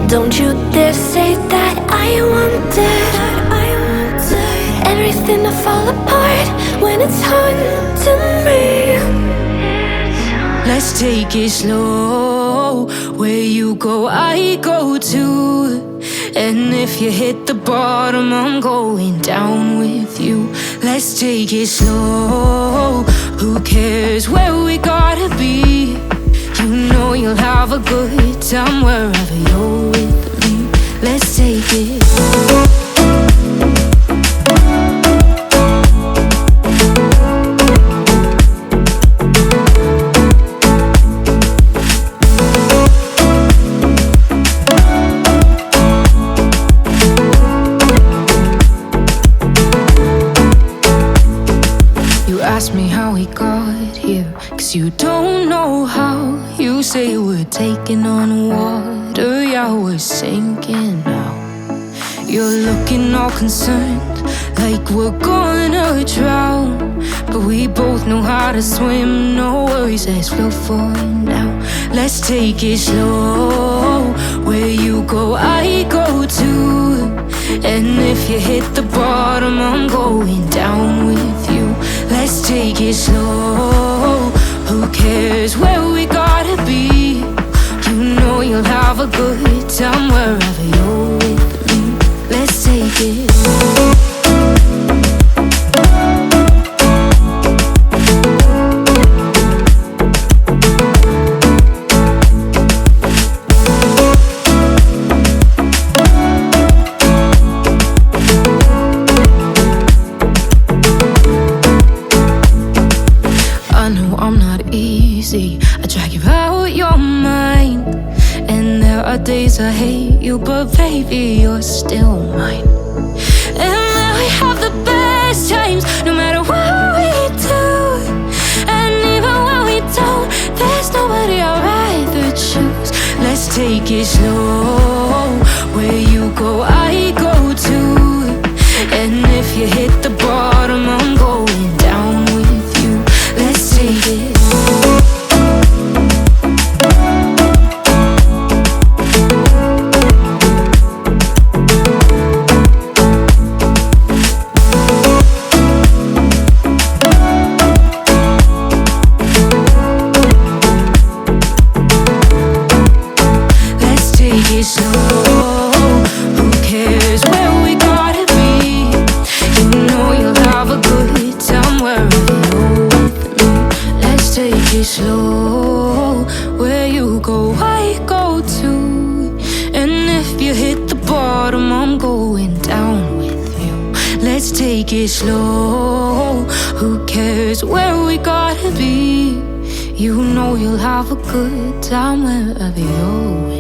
Don't you dare say that I wanted everything to fall apart when it's haunting me. Let's take it slow. Where you go, I go too. And if you hit the bottom, I'm going down with you. Let's take it slow. Who cares where we gotta be? You know you'll have a good time wherever you're with me. Let's take it. Ask me how we got here, 'cause you don't know how. You say we're taking on water, yeah, we're sinking now. You're looking all concerned, like we're gonna drown. But we both know how to swim, no worries, let's flow for now. Let's take it slow. Where you go, I go too. And if you hit the bottom, I'm going down with you. Let's take it slow. Who cares where we gotta be? You know you'll have a good time wherever you're with me. Let's take it. I drag you out your mind, and there are days I hate you, but baby, you're still mine. And we have the best times, no matter what we do. And even when we don't, there's nobody I'd rather choose. Let's take it slow. Where you go, I go too. And if you hit the bottom, I'm going down with you. Let's take it. Slow, where you go, I go too. And if you hit the bottom, I'm going down with you. Let's take it slow. Who cares where we gotta be? You know you'll have a good time wherever you're.